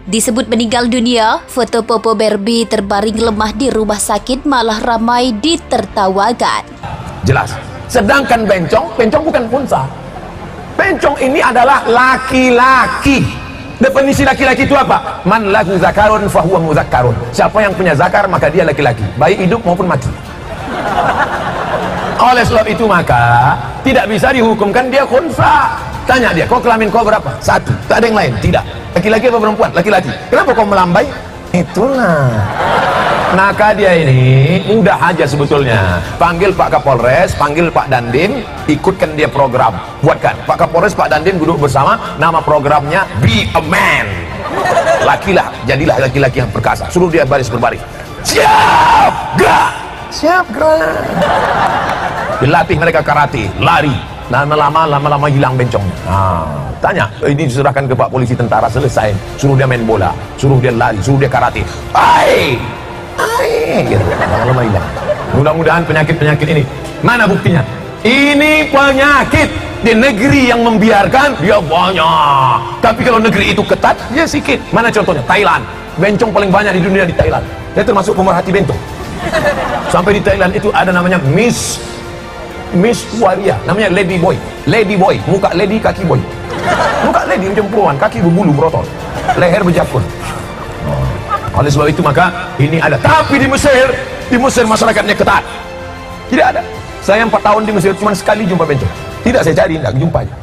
Disebut meninggal dunia, foto Popo Barbie terbaring lemah di rumah sakit malah ramai ditertawakan. Jelas. Sedangkan bencong bukan unsa. Bencong ini adalah laki-laki. Definisi laki-laki itu apa? Man lahu zakarun fahuwa muzakkarun. Siapa yang punya zakar maka dia laki-laki, baik hidup maupun mati. Oleh sebab itu maka tidak bisa dihukumkan dia khunsa. Tanya dia, kau kelamin kau berapa? 1. Tak ada yang lain? Tidak. Laki-laki apa perempuan? Laki-laki. Kenapa kau melambai? Itulah. Maka dia ini mudah aja sebetulnya. Panggil Pak Kapolres, panggil Pak Dandim, ikutkan dia program. Buatkan. Pak Kapolres, Pak Dandim duduk bersama, nama programnya Be a Man. Lakilah, jadilah laki-laki yang perkasa. Suruh dia baris berbaris. Siap, gerak. Siap, gerak. Dilatih mereka karate, lari. Lama-lama hilang bencongnya. Tanya, ini diserahkan ke Pak Polisi Tentara, selesai. Suruh dia main bola, suruh dia lari, suruh dia karate. Gitu. Lama-lama hilang. Mudah-mudahan penyakit-penyakit ini, mana buktinya? Ini penyakit di negeri yang membiarkan dia banyak. Tapi kalau negeri itu ketat, dia sedikit. Mana contohnya? Thailand. Bencong paling banyak di dunia di Thailand. Dia termasuk pemerhati bencong. Sampai di Thailand itu ada namanya Miss Waria, namanya Lady Boy. Lady Boy, muka lady, kaki boy. Muka lady macam perempuan, kaki berbulu berotol, leher berjakun. Oleh sebab itu maka ini ada. Tapi di Mesir masyarakatnya ketat. Tidak ada. Saya 4 tahun di Mesir cuma sekali jumpa bencong. Tidak saya cari, tidak jumpa aja.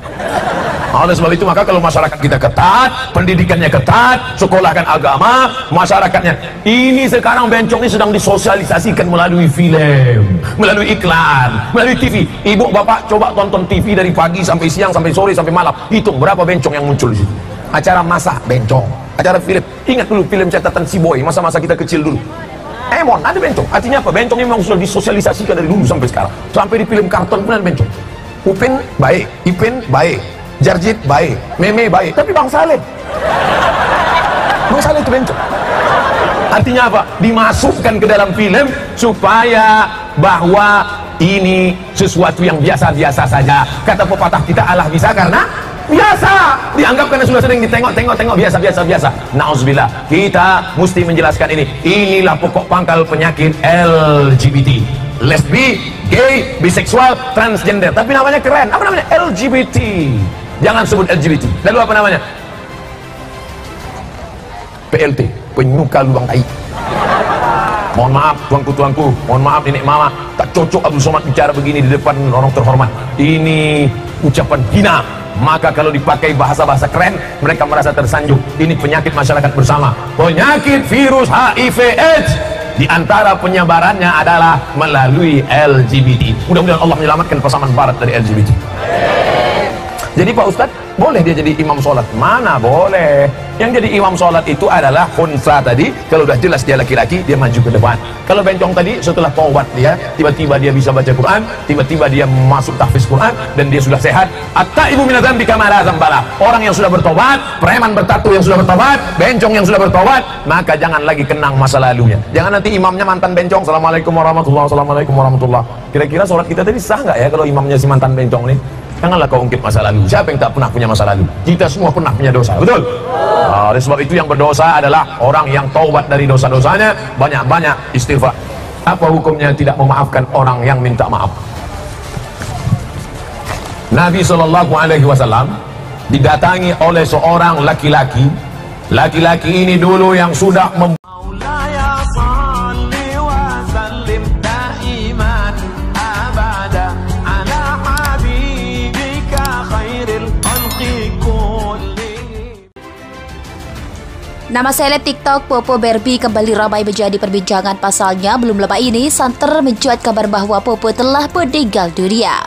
Oleh sebab itu maka kalau masyarakat kita ketat, pendidikannya ketat, sekolahkan agama, masyarakatnya. Ini sekarang bencong ini sedang disosialisasikan melalui film, melalui iklan, melalui TV. Ibu bapak coba tonton TV dari pagi sampai siang, sampai sore, sampai malam. Hitung berapa bencong yang muncul di situ. Acara masak bencong, acara film. Ingat dulu film catatan si Boy, masa-masa kita kecil dulu. Emon ada bencong. Artinya apa? Bencong ini memang sudah disosialisasikan dari dulu sampai sekarang. Sampai di film kartun pun ada bencong. Upin baik, Ipin baik, Jarjit baik, Meme baik, tapi Bang Saleh itu bencong. Artinya apa? Dimasukkan ke dalam film supaya bahwa ini sesuatu yang biasa-biasa saja. Kata pepatah kita, Allah bisa karena biasa. Dianggap karena sudah sering ditengok biasa. Nauzubillah. Kita mesti menjelaskan ini. Inilah pokok pangkal penyakit LGBT. Lesbi, gay, biseksual, transgender. Tapi namanya keren. Apa namanya? LGBT. Jangan sebut LGBT. Lalu apa namanya? PLT, penyuka lubang tai. Mohon maaf tuanku, mohon maaf nenek mama, tak cocok Abdul Somad bicara begini di depan orang terhormat. Ini ucapan hina. Maka kalau dipakai bahasa-bahasa keren, mereka merasa tersanjung. Ini penyakit masyarakat bersama. Penyakit virus HIV/AIDS. Di antara penyebarannya adalah melalui LGBT. Mudah-mudahan Allah menyelamatkan pasaman barat dari LGBT. Jadi Pak Ustadz, boleh dia jadi imam sholat? Mana boleh. Yang jadi imam sholat itu adalah khunsa tadi. Kalau udah jelas dia laki-laki, dia maju ke depan. Kalau bencong tadi, setelah taubat dia, tiba-tiba dia bisa baca Quran, tiba-tiba dia masuk tahfiz Quran, dan dia sudah sehat. At-taibu minadzambi kama la dzambala. Orang yang sudah bertobat, preman bertatu yang sudah bertobat, bencong yang sudah bertobat, maka jangan lagi kenang masa lalunya. Jangan nanti imamnya mantan bencong. Assalamualaikum warahmatullahi wabarakatuh. Kira-kira sholat kita tadi sah nggak ya kalau imamnya si mantan bencong nih? Janganlah kau ungkit masa lalu. Siapa yang tak pernah punya masa lalu? Kita semua pernah punya dosa, betul? Oleh sebab itu yang berdosa adalah orang yang taubat dari dosa-dosanya, banyak-banyak istighfar. Apa hukumnya tidak memaafkan orang yang minta maaf? Nabi SAW didatangi oleh seorang laki-laki. Laki-laki ini dulu yang sudah Nama seleb TikTok Popo Barbie kembali ramai menjadi perbincangan. Pasalnya belum lama ini santer mencuat kabar bahwa Popo telah meninggal dunia.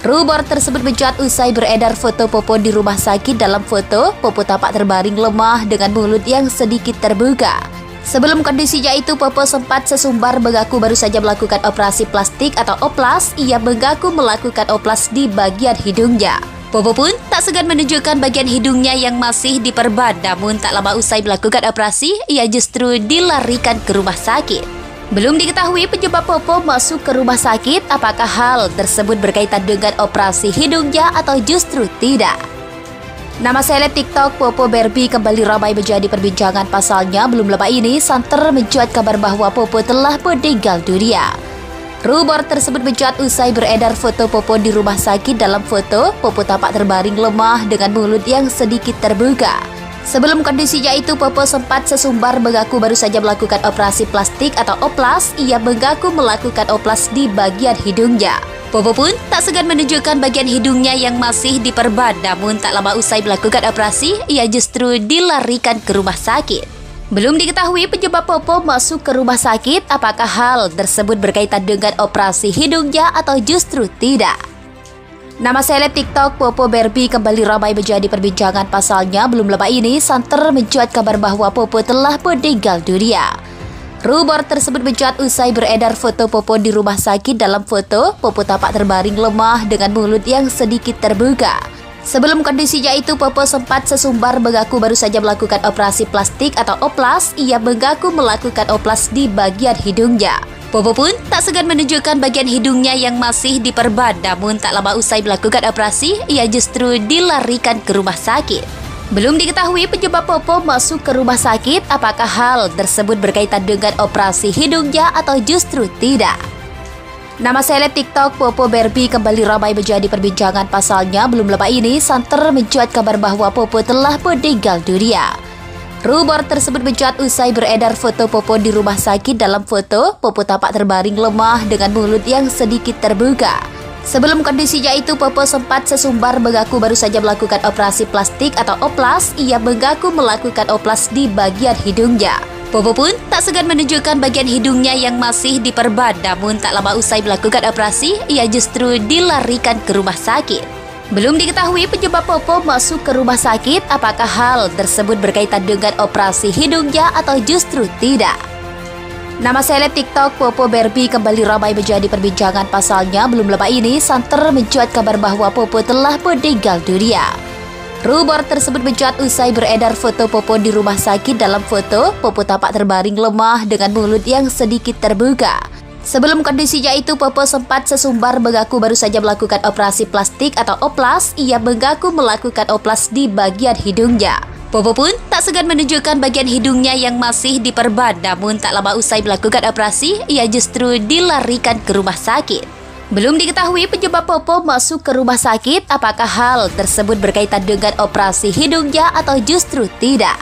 Rumor tersebut mencuat usai beredar foto Popo di rumah sakit. Dalam foto, Popo tampak terbaring lemah dengan mulut yang sedikit terbuka. Sebelum kondisinya itu, Popo sempat sesumbar mengaku baru saja melakukan operasi plastik atau oplas. Ia mengaku melakukan oplas di bagian hidungnya. Popo pun tak segan menunjukkan bagian hidungnya yang masih diperban. Namun tak lama usai melakukan operasi, ia justru dilarikan ke rumah sakit. Belum diketahui penyebab Popo masuk ke rumah sakit. Apakah hal tersebut berkaitan dengan operasi hidungnya atau justru tidak? Nama seleb TikTok Popo Barbie kembali ramai menjadi perbincangan. Pasalnya belum lama ini santer mencuat kabar bahwa Popo telah meninggal dunia. Rumor tersebut mencuat usai beredar foto Popo di rumah sakit. Dalam foto, Popo tampak terbaring lemah dengan mulut yang sedikit terbuka. Sebelum kondisinya itu, Popo sempat sesumbar mengaku baru saja melakukan operasi plastik atau oplas. Ia mengaku melakukan oplas di bagian hidungnya. Popo pun tak segan menunjukkan bagian hidungnya yang masih diperban. Namun tak lama usai melakukan operasi, ia justru dilarikan ke rumah sakit. Belum diketahui penyebab Popo masuk ke rumah sakit. Apakah hal tersebut berkaitan dengan operasi hidungnya atau justru tidak? Nama seleb TikTok Popo Barbie kembali ramai menjadi perbincangan. Pasalnya belum lama ini santer mencuat kabar bahwa Popo telah meninggal dunia. Rumor tersebut mencuat usai beredar foto Popo di rumah sakit. Dalam foto, Popo tampak terbaring lemah dengan mulut yang sedikit terbuka. Sebelum kondisinya itu, Popo sempat sesumbar mengaku baru saja melakukan operasi plastik atau oplas. Ia mengaku melakukan oplas di bagian hidungnya. Popo pun tak segan menunjukkan bagian hidungnya yang masih diperban. Namun tak lama usai melakukan operasi, ia justru dilarikan ke rumah sakit. Belum diketahui penyebab Popo masuk ke rumah sakit. Apakah hal tersebut berkaitan dengan operasi hidungnya atau justru tidak? Nama seleb TikTok Popo Barbie kembali ramai menjadi perbincangan. Pasalnya belum lama ini santer mencuat kabar bahwa Popo telah meninggal dunia. Rumor tersebut mencuat usai beredar foto Popo di rumah sakit. Dalam foto, Popo tampak terbaring lemah dengan mulut yang sedikit terbuka. Sebelum kondisinya itu, Popo sempat sesumbar mengaku baru saja melakukan operasi plastik atau oplas. Ia mengaku melakukan oplas di bagian hidungnya. Popo pun tak segan menunjukkan bagian hidungnya yang masih diperban. Namun tak lama usai melakukan operasi, ia justru dilarikan ke rumah sakit. Belum diketahui penyebab Popo masuk ke rumah sakit. Apakah hal tersebut berkaitan dengan operasi hidungnya atau justru tidak? Nama seleb TikTok Popo Barbie kembali ramai menjadi perbincangan. Pasalnya belum lama ini santer mencuat kabar bahwa Popo telah meninggal dunia. Rumor tersebut mencuat usai beredar foto Popo di rumah sakit. Dalam foto, Popo tampak terbaring lemah dengan mulut yang sedikit terbuka. Sebelum kondisinya itu, Popo sempat sesumbar mengaku baru saja melakukan operasi plastik atau oplas. Ia mengaku melakukan oplas di bagian hidungnya. Popo pun tak segan menunjukkan bagian hidungnya yang masih diperban. Namun tak lama usai melakukan operasi, ia justru dilarikan ke rumah sakit. Belum diketahui penyebab Popo masuk ke rumah sakit. Apakah hal tersebut berkaitan dengan operasi hidungnya atau justru tidak?